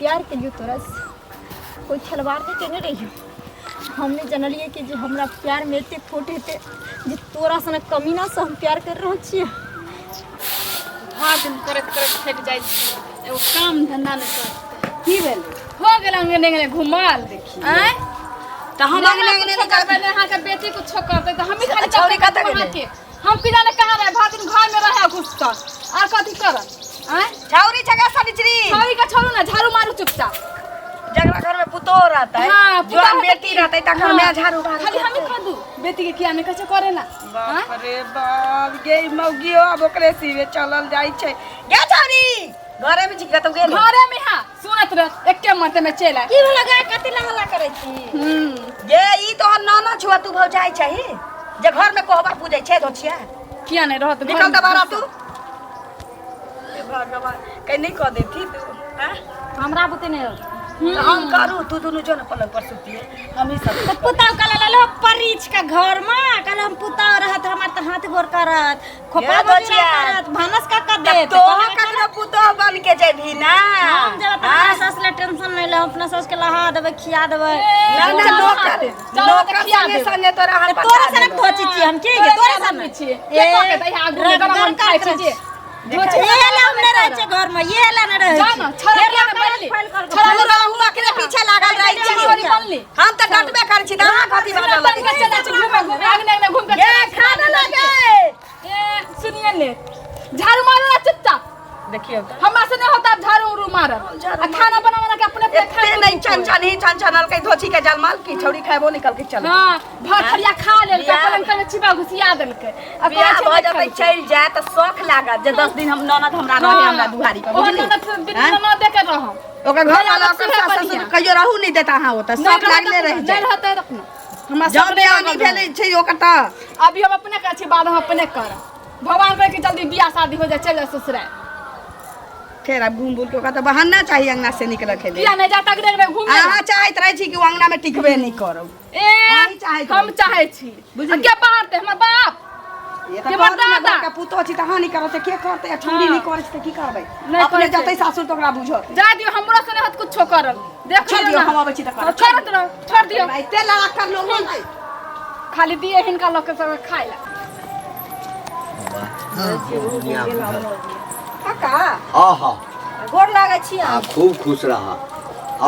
प्यार के लिए तोरा कोई खिलवाड़ नहीं केने रही हमने जनलिए कि जो हमरा प्यार में एते खोट हेते जे तोरा सने कमी ना से हम प्यार कर रहे छिए। हर दिन करत करत थक जाइ छी एगो काम धंधा नहीं करते की भेल हो गेल अंगने घुमाल देखी आय त हम अंगने करबे यहां के बेटी कुछ करते तो हम ही खाली छौरी कत गेले हम की जाने कहां रहे भात दिन घर में रहे घुसता और कथि करत आय छौरी छगा सनिचरी छौरी का छोड़ो ना झाड़ू मारू चुपचाप जगरा घर में पुतो रहता है हाँ, जो हम बेटी रहते त घर में झाड़ू मारू खाली हम ही कर दू बेटी के किया में कछ करेला बाप रे बाप गे मौगियो अब ओकरे सीवे चलल जाई छै गे छौरी घरे में छिका तो गेल घरे में हां सुनत रह एके मते में चला की लगा कति लगला करे छी ये ई तो नाना छुआ तू भौजाई छही जे घर में कोहबर पूजै छै दोछिया किया नहीं रहत निकल त बाहर तू ए भगवान कहीं नहीं कह देती तू हैं हमरा बुते नहीं तो हम करू तू दोनों जो न पलंग पर सुतिए हम ही सब तो पुताव कल लो परिच का घर में कल हम पुताव रहत हमर त हाथ गोर करत खोपा बचिया करत भानस का कर दे तो ककरो पुताव बन के जेभी ना हम जब अपना सास ले टेंशन नहीं ले अपना सास के लहा देबे खिया देबे ना ना लोग संगे संगे तोरा हम तोरा सने धोची छी हम के तोरा सने छी के कह के आगू में गरम खाइ छी जे ये ला हमने रहे छे घर में ये ला न रहे जाना छरा के बनली छरा हुआ के पीछे लागल रही छी हम त डटबे कर छी दाना कथि बनल लगे चले छी घूमे घूमे आगने आगने घूम के ये खाना लगे ए सुनिए ले झाड़ू मारो ना चुपचाप देखियो हमरा से नहीं होता झाड़ू उरू मार आ खाना बनाना के अपने अपने खा नहीं चन ही छनल के धोची के जलमाल की छौरी खाबो निकल के चल हां भरखरिया खा लेल के पलंग पे चिबा घुसिया देल के अब बियाह भ जब चल जाए त शौक लागत जे 10 दिन हम ननद हमरा रहे हमरा दुहारी पर बुझली ननद देके रह ओकर घर वाला ओकर सास ससुर कहियो रहू नहीं देता हां होता शौक लागले रह जाए नहीं रहते अपना हमरा जब बेआनी भेले छै ओकर त अभी हम अपने का छी बाद हम अपने कर भगवान करे कि जल्दी बियाह शादी हो जाए चल ससुराल फिर अब घूम बुल के तो बहाना चाहिए अंगना से निकल के किया नहीं जाता के घूमे आहा चाहत रही छी कि अंगना में टिकबे नहीं करब ए हम चाहे छी के बाहर ते हमर बाप ये तो दादा का पुतो छी त हानि करत के करते ठंडी नहीं करे त की करबै अपने जतै सासुर तोकरा बुझो जा दियो हमरो से नहीं हत कुछो करल देख छोड़ दियो हम आबै छी त कर छोड़ दियो भाई ते लगा कर लोग नहीं खाली दिए हिनका लोग के सब खाइ ला काका हाँ हाँ गोर लागै छी आप खूब खुश रहा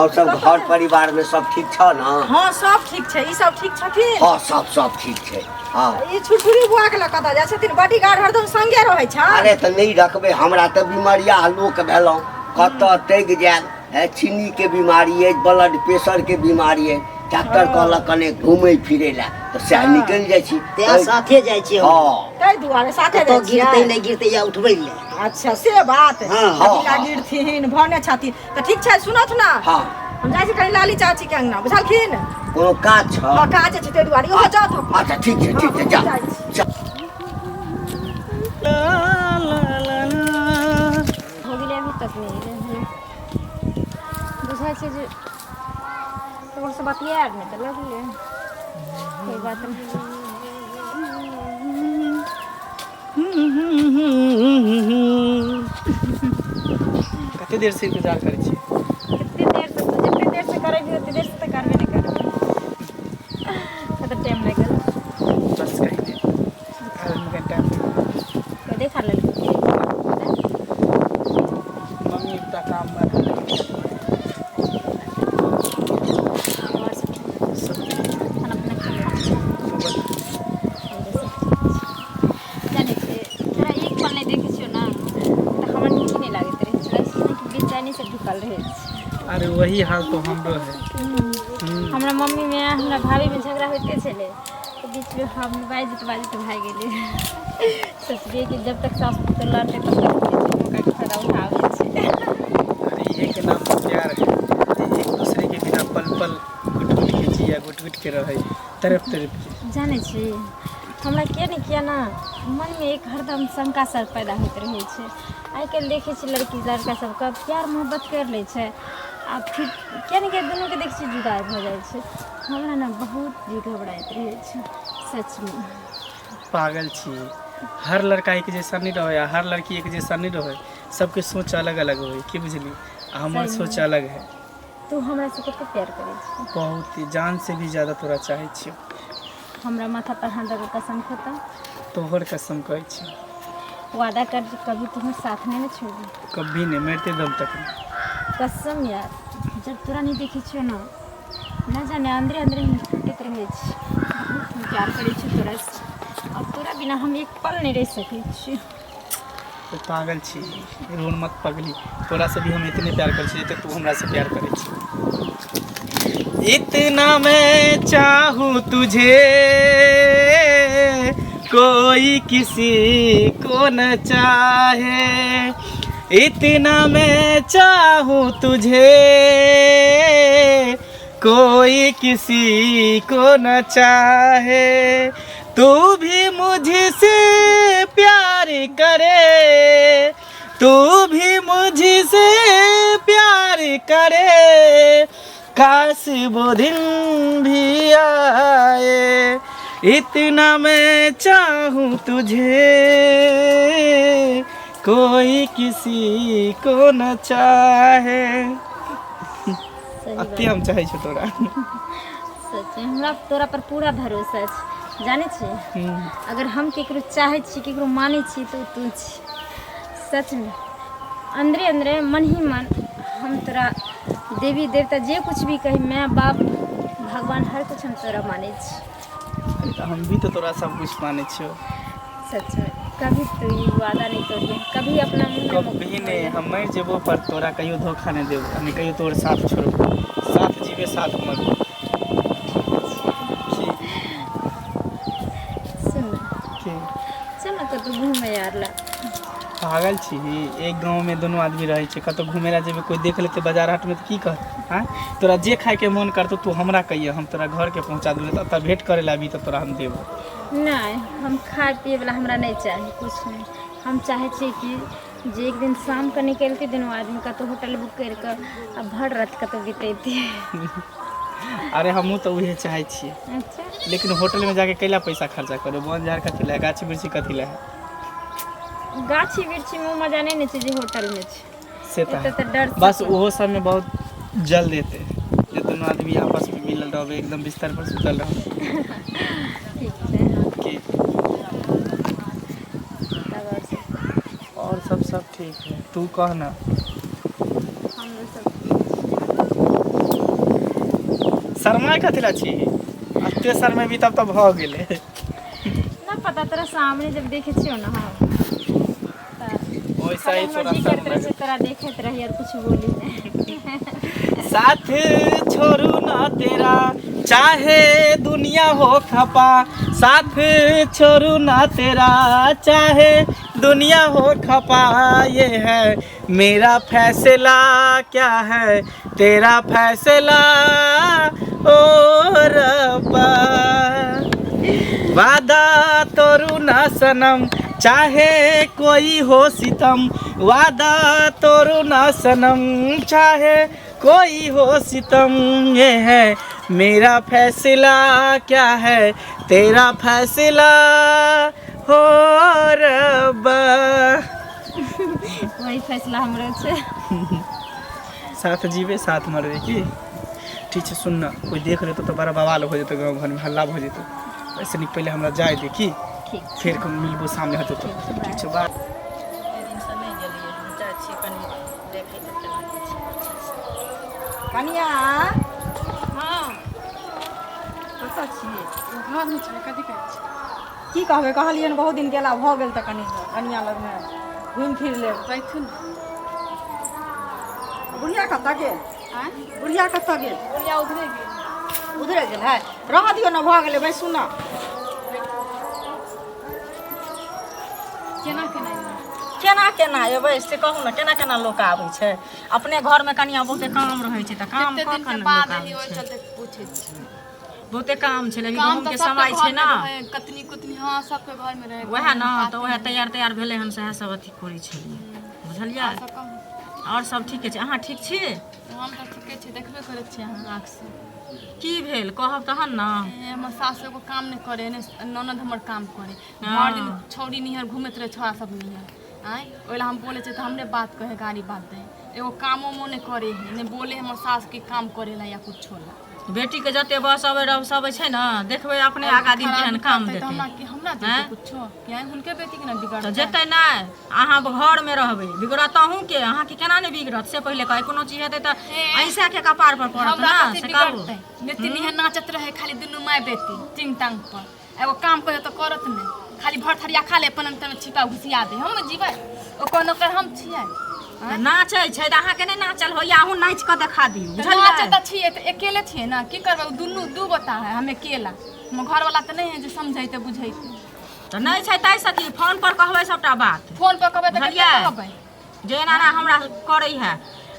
और सब घर परिवार में सब ठीक छ ना हां सब ठीक छै ई सब ठीक छथिन हाँ सब ठीक छै हाँ ई छुटपुरी बुआ के कता जा छथिन बॉडीगार्ड हरदम संगे रहै छ अरे तो नहीं रखबे हमरा तो बीमारिया लोक भेलौ कत तैग जाल है चीनी के बीमारी है ब्लड प्रेशर के बीमारी है डॉक्टर कहलक कने घूमे फिरे ला तो सह निकल जाय छी ते साथे जाय छी हां तै दुआरे साथे तो गिरते नहीं गिरते या उठबै ले अच्छा से बात हाँ, का गिरथिन भने छथिन त ठीक छै सुनत ना हाँ हम जाय छी कनी लाली चाची के अंगना बुझलखिन कोनो काज छ हां काज छै तै दुआरे ओहो जात अच्छा ठीक छै जा हो गेलै अभी तक नहीं बुझाय छै जे तोर से बतिया आर नहीं त लगले कोई बात नहीं कते देर से इंतजार करै छी कितनी देर से तो जितनी देर से करे भी उतनी देर से तो करबे नहीं करबे कत टाइम लगल बस कहीं आधा घंटा तो देखा ले मम्मी का काम कर अरे वही हाल तो हमरो है हमरा मम्मी में हमरा भाभी में झगड़ा होते चले तो बीच में हम बाजित भाग गेले सोचलिए कि जब तक सास पुत्र लड़ते तब तक मौका के फायदा उठावे छै अरे ये के नाम तो प्यार है एक दूसरे के बिना पल पल गुट के जिया गुट के रहे तरफ के जाने छी हमरा के नहीं किया ना मन में एक हरदम शंका सर पैदा होत रहे छै आइ काल्हि देखे छी लड़की लड़का सबका प्यार मोहब्बत कर ले छै आ फिर क्या नहीं दोनों के देख जुदा भ जाए छै हमरा ना बहुत जी घबराइत रहे छै सच में पागल छी हर लड़का एक जैसा नहीं रहे हर लड़की एक जैसा नहीं रहे सबके सोच अलग अलग हो कि बुझली हमार सोच अलग है। तू हमरा से कते प्यार करे छी? बहुत ही जान से भी ज्यादा तोरा चाहे छियो। हमरा माथा पर हाथ रख कसम खाता। तोहर कसम कहै छी, वादा कर कभी तुम्हें साथ नहीं छोड़ी। कभी नहीं, मरते दम तक नहीं। कसम यार, जब तोरा नहीं देखी छियो ना, न जाने अंदरे अंदरे हम टूटत रहे छी। हम प्यार करे छी तोरा से, और तोरा बिना हम एक पल नहीं रह सके छी। तो पागल छी, रोन मत पगली। तोरा से भी हम इतने प्यार कर छी जितने तू हमरा से प्यार करे छी। इतना मैं चाहूँ तुझे, कोई किसी को न चाहे। इतना मैं चाहूँ तुझे, कोई किसी को न चाहे। तू भी मुझसे प्यार करे, तू भी मुझसे प्यार करे, काश वो दिन भी आए। इतना मैं चाहूँ तुझे, कोई किसी को न चाहे। अति हम चाहे छो तोरा। सच में हमरा तोरा पर पूरा भरोसा है। जाने छी, अगर हम केकरो चाहे छी, केकरो माने छी, तो तू छी। सच में अंदरे अंदरे मन ही मन हम तोरा देवी देवता जे कुछ भी कही, मैं बाप भगवान हर कुछ हम तोरा माने छी। हम भी तो तोरा सब कुछ माने छियो। सच में कभी तू ये वादा नहीं तोड़िए, कभी अपना मुंह में कभी नहीं। हम मर जेबो पर तोरा कहियो धोखा नहीं देबो, हम कहियो तोर साथ छोड़बो, साथ जीवे साथ मरबो। चल ना कतौ घूमे यार ला। पागल छी, एक गांव में दोनों आदमी रहे छे, कतौ घूमे ला जेबे, कोई देख लेते बाजार हाट में तो की कहत? हां, तोरा जे खाए के मन करतो तू हमरा कहिए, हम तोरा घर के पहुंचा देबो। तब भेंट करे ला भी तो तोरा हम देबो। नहीं, हम खाए पिए वाला हमरा नहीं चाहिए, कुछ नहीं। हम चाहे छी कि जे एक दिन शाम के निकलते दोनों आदमी कतौ होटल बुक करके अब भर रात कतौ बितेते। अरे हमहू तो उहे चाहे छी। अच्छा, लेकिन होटल में जाके कैला पैसा खर्चा करे, बन झाड़ कथी ला, गाछी बिरछी कथी ला? गाछी बिरछी में मजा नहीं ने जे होटल में छे। से तो डर बस ओहो सब में बहुत जल देते, जे दोनों आदमी आपस में मिलल रहबे, एकदम बिस्तर पर सुतल रहबे। ठीक है। की तब और सब ठीक है, तू कह ना। हम लोग सब शर्मा कथी ला छी? अत्ते शर्मा भी तब तो भ गेले। ना पता, तेरा सामने जब देखे छियो ना, हाँ वैसा ही तोरा शर्मा से तोरा देखत रही और कुछ बोली नहीं। साथ छोड़ू ना तेरा, चाहे दुनिया हो खपा। साथ छोड़ू ना तेरा, चाहे दुनिया हो खपा। ये है मेरा फैसला, क्या है तेरा फैसला ओ रब्बा। वादा तोड़ू ना सनम, चाहे कोई हो सितम। वादा तोड़ू ना सनम, चाहे कोई हो सितम। ये है मेरा फैसला, क्या है तेरा फैसला हो रब्बा। वही फैसला हमरो छे। साथ जीवे साथ मरबे की। ठीक है, सुन ना, कोई देख ले तो बड़ा बवाल हो जेतो, गाँव घर में हल्ला हो जेतो। ऐसे नहीं, पहले हमरा जाए देखी, फिर मिलबो सामने होते तो। ठीक है, बात कनिया। हाँ, कतऽ छियै? घर में छे, कथी कहै छी? की कहबै, कहलियनि बहुत दिन गेला भऽ गेल तऽ कनिया लगमे घुमि फिर लेब। बैठू। बुढ़िया कतऽ गेल? आँ? बुढ़िया कतऽ गेल? बुढ़िया उधरे गेल। उधरे गेल है? रह दियौ ने, भऽ गेलै, बैसू ने। केना केना केना केना अयबै से कहू ने, केना केना लोक आबै छै? अपने घरमे कनिया बहुते काम रहै छै तऽ काम कऽ के ने लोक आबै छै। पूछे छी। बहुते काम छै, लेकिन गहूँम के समय छै ना, कतनी कुतनी हाँ सबके घर में रहे। वएह ना, तऽ वएह तैयार भेलै हन, सएह सब अथी करै छलियै, बुझलियै? और सब ठीके छै, अहाँ ठीक छी? हम तऽ ठीके छी, देखबे करै छी अहाँ आँख से। की भेल कहब तहन ना। हमर सास एगो काम नहीं करे ने, ननद हमर काम करे। हाँ। भर दिन छौरी निहर घूमत रहे, छोरा सब निहर। आय ओला हम बोले छे तो हमरे बात कहे, गाड़ी बात दे। एगो कामो मोने करे है ने बोले हमर सास के काम करेला या कुछ होला। बेटी के जते बस अबे रह सब छै ना देखबे अपने आगा दिन केहन काम देते हमरा देते कुछो क्या हुनके बेटी के ना बिगड़ तो जेते ना अहाँ घर में रहबे बिगड़तहू के अहाँ के केना ने बिगड़त से पहले कहे कोनो चीज हेते त ऐसा के कपार पर पड़त ना से कहू बेटी निहे नाचत रहे खाली दुनु माय बेटी टिंग टांग पर एगो काम करे तो करत नहीं खाली भर थरिया खा ले अपन अंतर में छिपा घुसिया दे हम जीवे ओ कोनो कर हम छियै नाचै छै त अहाँ के नै नाचल होइया अहूँ नाच के देखा दियौ बुझलियै नाचै त छियै त अकेले छियै ना की करबै दुनु दू गोटा है हम अकेला हम घर वाला त नहीं है जे समझैते बुझैते त नै छै तै सकी फोन पर कहबै सबटा बात फोन पर कहबै त केना कहबै जे एना हमरा करै है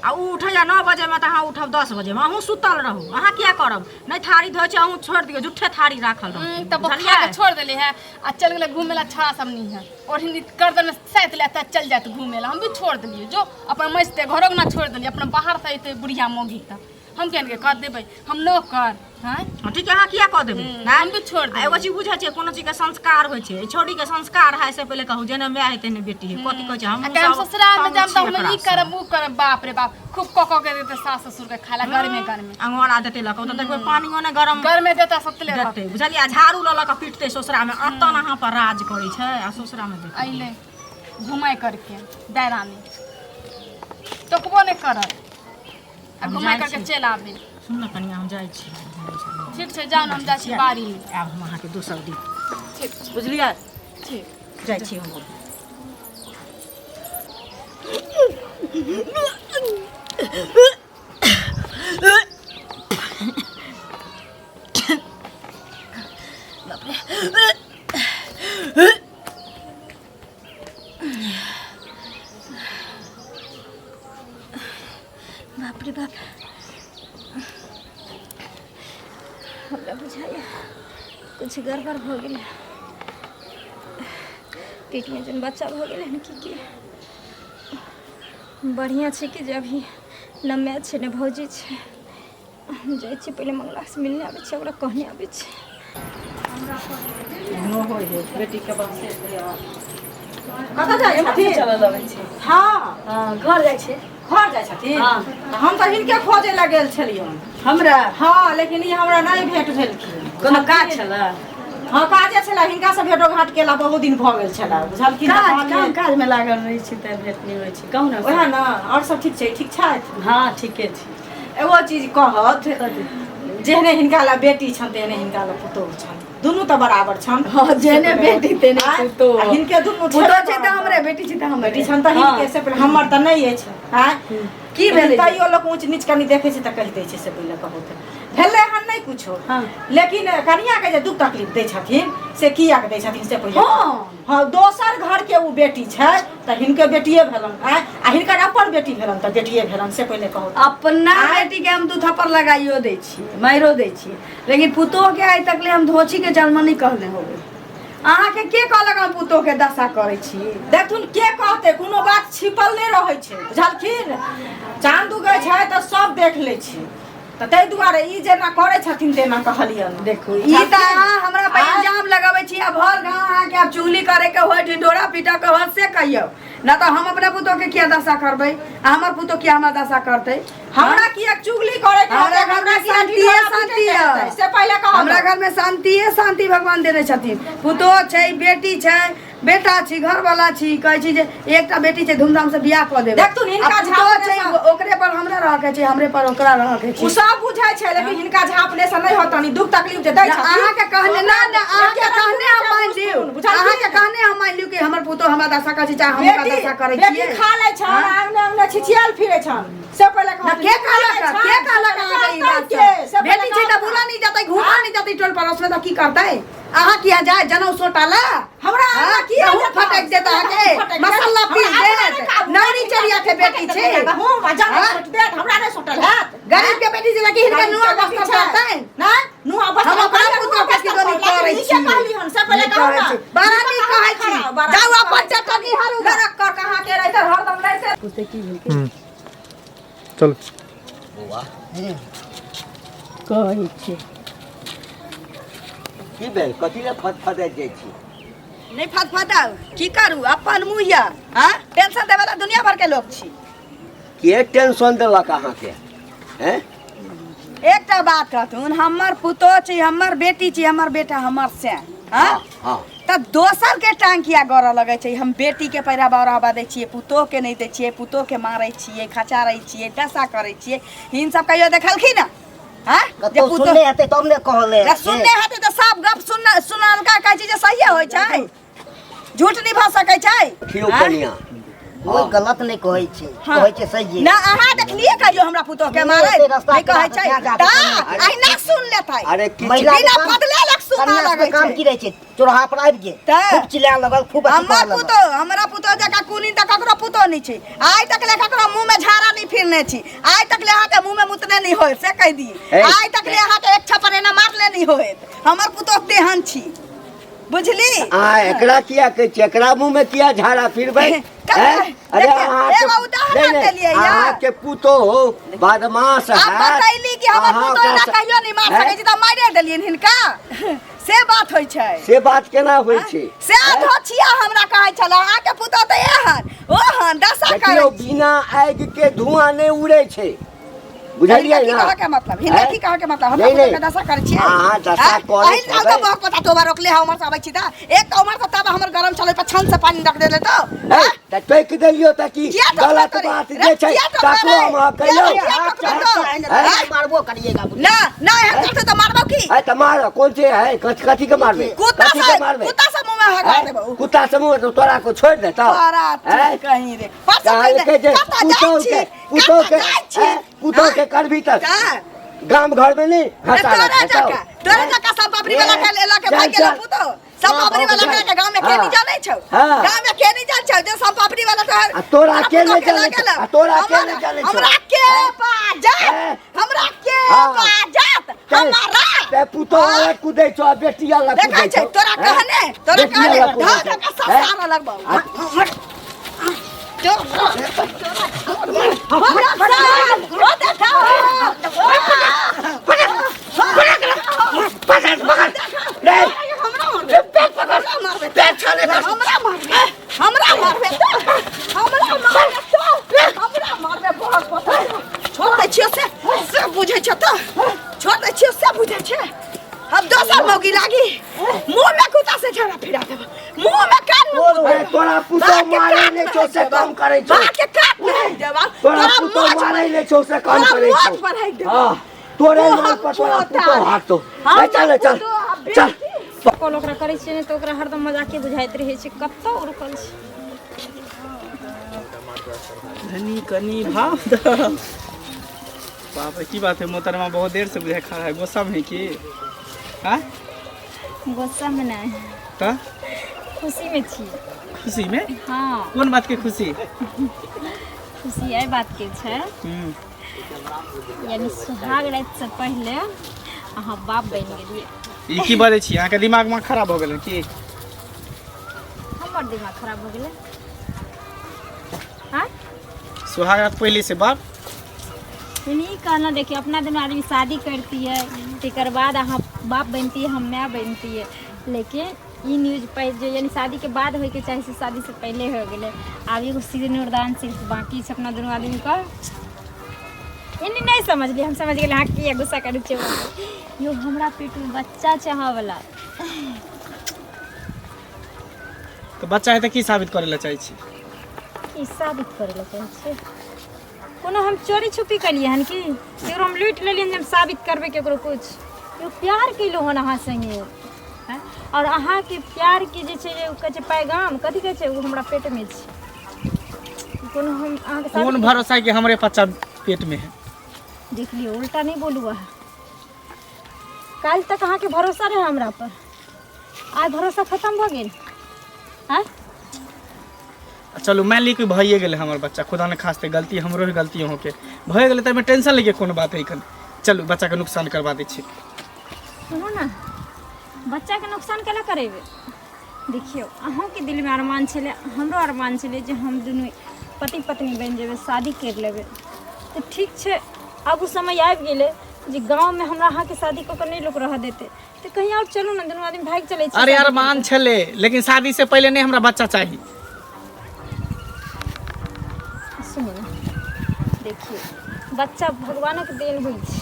आ उ उठैया 9 बजे में त अहाँ उठब 10 बजे में अहूँ सुतल रहू अहाँ किया करब नै थारी धोइ छै अहूँ छोड़ दियौ झूठे थारी राखल रहू तब खा के छोड़ देले है आ चल गेले घूमे ला छड़ा सब नहीं है और हिंदी गर्दन में साथ ले त चल जात घूमे ला हम भी छोड़ देलिए जो अपन मस्ते घरों ना छोड़ देलिए अपन बाहर से एते बुढ़िया मोगी त हम केन के कर देबै हम नो कर हैं ठीक है अहाँ किया कह देबै हम भी छोड़ दे एगो चीज बुझै छै कोनो चीज के संस्कार होइ छै छोड़ी के संस्कार है से पहले कहू जेने माय है तेने बेटी है कथि कहै छै हम सब ससुराल में जाम त हम ई करब उ करब बाप रे बाप खूब कक के देते सास ससुर के खाला घर में अंगोरा देते लक त देखबै पानियो ने गरम घर में देता सतले देते बुझलियै झाड़ू ल ल के पीटते ससुरा में अतन अहाँ पर राज करै छै आ ससुरा में देते आइले घुमाई करके दायरा में टोकबो ने करत आ घुमाई करके चल आबे सुन न कनिया हम जाइ छी ठीक छै जान हम जाइ छी बाड़ी आब हम अहाँ के दोसर दिन ठीक बुझलियै ठीक जाइ छी हम बाप रे बाप हमरा बुझाइए कुछ गड़बड़ हो गेलै पेट में जन बच्चा हो गेलै ने की बढ़िया छै कि जे अभी न माय छै ने भौजी छै हम जाइ छी पहिले मंगला से मिलने आबै छै ओकरा कहने आबै छै नो होय है बेटी के बात से कतऽ जाइ छथिन चलऽ लगै छै हाँ घर जाइ छै घर जाइ छथिन हम तऽ हिनके खोजे लए गेल छलियै हमरा हाँ लेकिन ई हमरा नहीं भेट भेलखिन कोनो काज छला हाँ काजे छला हिनका से भेटो घाट केला बहुत दिन भऽ गेल छला बुझलखिन काज में लागल रहै छी त भेट नहीं होय छै कहू ना ओहे ना और सब ठीक छै ठीक छथि हाँ ठीके छै एगो चीज कहत जेहने हिनका ला बेटी छन तेहने हिनका ला पुतोह छन दुनू तऽ बराबर छन हाँ जेहने बेटी तेने पुतोह हिनके दुनू पुतोह छै त हमरे बेटी छै त हमरे बेटी छन तऽ हिनके से पहिले हमर तऽ नहीं अछि हैं की भेलै तैयो लोग ऊंच नीच कनी देखे छै तऽ कहि दै छै से पहिले कहू तऽ भेलै हन नहीं कुछो लेकिन कनिया के जे दुख तकलीफ दै छथिन से किया के दै छथिन से पहिले हाँ दोसर घर के उ बेटी छै तऽ हिनके बेटिए भेलन आ हिनकर अपन बेटी भेलन तऽ बेटिए भेलन से पहिले कहू अपना बेटी के हम दू थप्पड़ लगाइयो दै छी माइरो दै छी लेकिन पुतोह के आइ तक ले हम धोची के जन्म नहीं कहले होबे अहाँ के कहलक हम पुतोह के दशा करै छी देखथुन के कहते कोनो बात छिपल नहीं रहै छै बुझलखिन चांद उगै छै तऽ सब देख लै छी तऽ ताहि दुआरे ई जेना करै छथिन तेना कहलियन देखू ई त अहाँ हमरा पे इल्जाम लगाबै छी आ भर गांव अहाँ के अब चुगली करे के होय ढिंढोरा पीटा के होय से कहियो ना तो हम अपना पुतोह के किया दशा करबै आ हमर पुतोह किया हमरा दशा करतै हमरा किया चुगली करे के हमरा घर में शांति है से पहिले कह हमरा घर में शांति है शांति भगवान देने छथिन पुतोह छै बेटी छै बेटा छी घर वाला छी कहै छी जे एकटा बेटी छै धूमधाम से बियाह क देबै देखथुन हिनका झाप छै ओकरे पर हमरा रह के छै हमरे पर ओकरा रह के छै उ सब बुझाय छै लेकिन हिनका झापने से नहीं होतनी दुख तकलीफ जे दै छथिन अहाँ के कहने ना अहाँ के कहने हम मान लियो अहाँ के कहने हम मान लियो कि हमर पुतोह हमरा दशा करै छै चाहे हम दशा करै छी बेटी खा लै छ आंगने आंगने छिछियाल फिरे छन से पहिले कह के कहलक अहाँ के ई बात बेटी छै त बुला नहीं जातै घुमा नहीं जातै टोल पड़ोस में त की करतै अहाँ किया जाए जनौ सोटाला हमरा किया फटक देता के मसाला पीस दे नौरी चरिया के बेटी छै हम जाने सोट दे हमरा नहीं सोटल है गरीब के बेटी जेना कि हिनका नुआ बस्ता करतै ना नुआ बस्ता हम अपना पुतोह के दोनी करै छी कहली हन से पहिले कह ना बड़ा नी कहै छी जाऊ अपन चटनी हरू गरक कर कहां के रहते हरदम रहते पूछते की भेल चल बौआ कहै छी की भेल कथी ले फटफटाइत जाइ छी नहीं फटफटाऊ की करू अपन मुहिया हां टेंशन देवाला दुनिया भर के लोग छी के टेंशन देलक अहाँके हैं? एकटा बात कहथुन, हमर पुतोह छी, हमर बेटी छी, हमर बेटा हमर से हाँ हाँ त दोसर के टांग किया गड़ लगे छै? हम बेटी के पैरा बढ़ावा दै छियै, पुतोह के नहीं दै छियै, पुतोह के मारै छियै, खचारै छियै, दशा करै छियै। हिन सब कहियो देखलखिन ना? हाँ जे कतौ सुनले हेतै तब ने कहले सुनने हेतै त सब गप सुनलका कहै छै जे सही होइ छै, झूठ नहीं भ सकै छै। खियो हाँ? कनिया कोई गलत नहीं कहै छै, हाँ। कहै छै सही ना अहाँ देखलिए कहियो हमरा पुतोह के मारै सुनले रास्ता नहीं कहै छै पे ता अहिना सुन लेतै। अरे किछ महिला बिना बदले लग सुना कन्या लगै के काम छै। की रहै छै? चोरहा पर आबि गेल, तऽ खूब चिल्लाए लगल, खूब अथी हमर करऽ लगल। पुतोह, हमरा पुतोह जकाँ कुनी त ककरो पुतोह नहीं छै। आइ तक ले ककरो मुंह में झाड़ा नहीं फिरने छी, आइ तक ले अहाँ के मुंह में मुतने नहीं होय से कह दी। ए, आइ तक ले अहाँ के एक छपरेना मारले नहीं होय। हमर पुतोह तेहन छी, बुझली? एकरा किया कहै छै? एकरा मुंह में किया झाड़ा फिरबै? अरे एगो उदाहरण देलियै या। अहाँके पुतोह बदमाश आप है। बतैली कि हमर अहाँ पुतोह ना ओकरा- कहियो नहीं मार सकै छी त मारे देलियन हिनका। से बात होइ छै। से बात केना होइ छै? से धोछिया हमरा कहै छला अहाँ के पुतोह त एहन ओहन दशा करै देखियौ छी। बिना आगि के धुआं नहीं उड़े छै, बुझलियै हिनका की ना? कहऽ के मतलब? हिनका हैं? की कहऽ के मतलब? नहीं, हमरा नहीं। के दशा करै छियै? अहाँ दशा हैं? करै अहिन साल छबै। त बहुत पता तोबा रोकले है उमर से आबै छी त एक त उमर से तब हमर गरम चलै पर छन से पानी रख देले तो हैं? त टोक दियौ त की किया टोकबे गलत करी? बात रे, जे छै किया टोकबे तकरो रे? हम कहियौ। किया टोकबे तो? मारबो करिएगा ना ना हम करते तो मारबो की? है त मार कौन से है? कथी के मारबे? कुत्ता कथी से के मारबे? कुत्ता से मुंह में हगा देबो। कुत्ता समूह तो तोरा को छोड़ देता तोरा हैं? कहीं रे परसों काहे के जे कतऽ जाइ छी? पुतोह के कतऽ जाइ छी? हैं? पुतोह के करभी तक का? गांव घर में नहीं हंसा तोरा जका सब पापड़ी वाला के लेला के भाग गेला पुतो सब पापड़ी वाला के गांव में के नहीं जानै छौ? हाँ। गांव में के नहीं जान छौ जे सब पापड़ी वाला तो तोरा के नहीं जानै छौ? तोरा के नहीं जानै छौ? हमरा के बाजत हैं? हमरा के हाँ। बाजत हमारा ते पुतोह वाला कूदै छौ बेटिया ला देखै कूदै छै छौ तोरा हैं? कहने तोरा बेटिया कहने ला कूदै धा छौ। का सब हैं? सारा लगबो मौगी लागी मुंह में कुत्ता से झड़ा फिरा देबो मुंह में कान अरे तोरा पुतोह मारै ले छौ से काम करै छौ बात के काट नहीं देबो तोरा पुतोह मारै ले छौ से काम करै छौ मोच पर है देबो हां तोरे नाम पर तोरा पुतोह हाकतो चल चल चल कॉल ओकरा करै छियै तऽ ओकरा हरदम मजाके बुझाइत रहै छै कतौ रुकल छै धनी कनी भाव द बाप रे की बात है मोहतरमा बहुत देर से बुझाए खा रहा है गुस्सा में है कि हाँ गुस्सा में नहीं तो खुशी में छी खुशी में हाँ कौन बात के खुशी खुशी एहि बात के छै यानी सुहाग राति से पहले अहाँ बाप बनि गेलियै ई की बाजै छी अहाँके दिमाग में खराब हो गेल की हमर दिमाग खराब हो गेलै हाँ सुहाग रात पहले से बाप नहीं कहना देखिए अपना दिन आदमी शादी करती है तकर बाद अहाँ बाप बनती है हम माँ बनती है लेकिन ई न्यूज जो यानी शादी के बाद होके चाहे से शादी से पहले हो गए आब एगो सिंदूरदान सिर्फ बाकी छै अपना दुनू आदमी का यानी नहीं समझलिए हम समझ गए हाँ कि गुस्सा करै छियै यो हमरा पेट में बच्चा छै अहाँ वाला तो बच्चा है तो की साबित करे ला चाहे छी ई साबित करे ला चाहे छियै कोनो हम चोरी छुपी कलिए हन कि केकरो हम लूट लेलिए हम साबित करबे केकरो कुछ यो प्यार केलो हन अहाँ संगे हैं और अहाँ के प्यार के जे छै जे कहै छै पैगाम कथि कहै छै वो हमरा पेट में छै कोनो हम अहाँ के कौन भरोसा है कि हमारे बच्चा पेट में है देख लियो उल्टा नहीं बोलू है काल तक अहाँ के भरोसा रहे हमरा पर आज भरोसा खत्म भ गेल हैं चलो मान ली कि भइए गेले हमर बच्चा खुदा ने खास्ते गलती हमरो ही गलती हो के भए गेले त टेंशन लेके कोनो बात है कन चलो बच्चा के नुकसान करवा दै छी सुनो ना बच्चा के नुकसान केना करेबे देखियो अहाँ के दिल में अरमान छले हमरो अरमान छले जे हम दुनू पति पत्नी बन जेबे शादी कर लेबे तो ठीक छै अब उस समय आबि गेले जे गांव में हमरा अहाँ के शादी को नहीं लोग रह देते तो कहीं और चलू ना दुनू आदमी भाग चले अरे अरमान छले लेकिन शादी से पहले नहीं हमरा बच्चा चाहिए सुनो ना देखिए बच्चा भगवानक देन होइ छै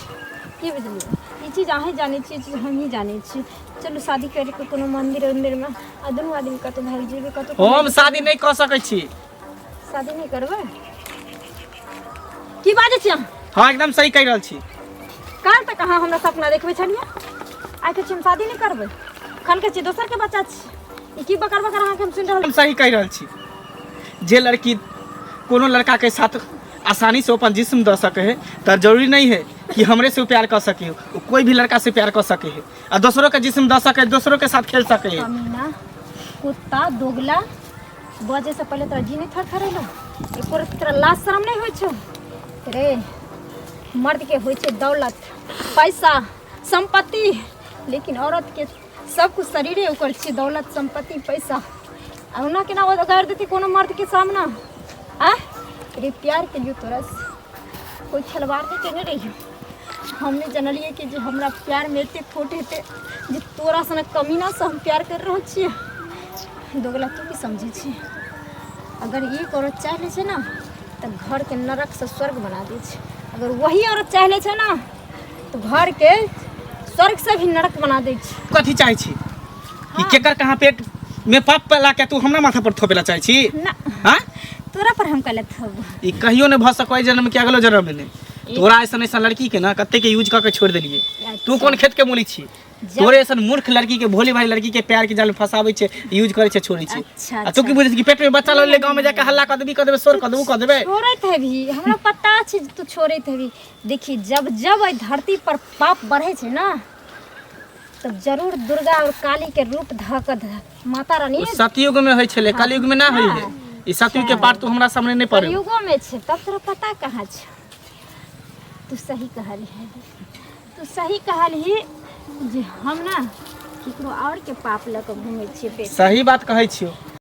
की बुझलिए ई चीज अहें जानै छियै, चीज हम ही जानै छियै। चलू शादी करे के कोनो मंदिर उंदिर में आ दुनू आदमी कतौ भाग जेबे कतौ हम शादी नहीं कर सकै छी। शादी नहीं करबै की बाजै छी अहाँ? हाँ एकदम सही कह रहल छी। काल तक अहाँ हमरा सपना देखबै छलिए आइ के हम शादी नहीं करबै खन के छी दोसर के बच्चा छी ई की बकर बकर अहाँ के हम सुन रहल हम सही कह रहल छी। जे लड़की कोनो लड़का के साथ आसानी से अपन जिस्म दे सके है तो जरूरी नहीं है कि हमरे से प्यार कर सके हो, कोई भी लड़का से प्यार कर सके है और दूसरों का जिस्म दे सके, दूसरों के साथ खेल सके है। कमीना कुत्ता दोगला बजे से पहले तोरा जी नहीं थरथरेला एको तेरा लाज शरम नहीं होइ छौ रे। मर्द के होइ छै दौलत पैसा संपत्ति, लेकिन औरत के सब कुछ शरीरे ओकर छै दौलत संपत्ति पैसा। आ ओना केना कर देती कोनो मर्द के सामना आ रे प्यार के लिए तोरा कोई खिलवाड़ नहीं केने रही। हमने जनलिए कि जे हमरा प्यार में एते खोट हेते जे तोरा सने कमीना से हम प्यार कर रहल छियै। दोगला तू की समझे छी? अगर एक औरत चाह ले छै ना तो घर के नरक से स्वर्ग बना दे छै, अगर वही औरत चाह ले छै ना तो घर के स्वर्ग से भी नरक बना दे छै। कथी चाहे छी कि केकर कहां पेट में पाप पला के तू हमरा माथा पर थोपेला चाहे छी? ना हां तोरा पर हम गलत हब ई कहियो ने भ सकै जन्म के अगलो जन्म में नहीं। तोरा ऐसा लड़की के ना कत्ते के यूज करके छोड़ देलिए। तू कौन खेत के मूली छी? तोरे ऐसा मूर्ख लड़की के भोली भाई लड़की के प्यार के जाल में फसाबै छे, यूज करे छे, छोड़े छे। अच्छा तू की बुझे छी कि पेट में बच्चा ले गांव में जाके हल्ला कर देबी, कर देबे, शोर कर देबू, कर देबे। छोड़त है भी हमरा पता छै तू छोड़त है भी। देखी जब जब एहि धरती पर पाप बढ़े छै ना तब जरूर दुर्गा और काली के रूप धक माता रानी सतयुग में होय छले, कलयुग में ना होई है। ई सतयुग के पाठ तू हमरा सामने नहीं पड़े। कलयुगो में छै तब तोरा पता कहाँ छै? तू सही कहली है, तू सही कहली जे हम ना केकरो और के पाप लऽ के घूमै छियै। सही बात कहै छियो।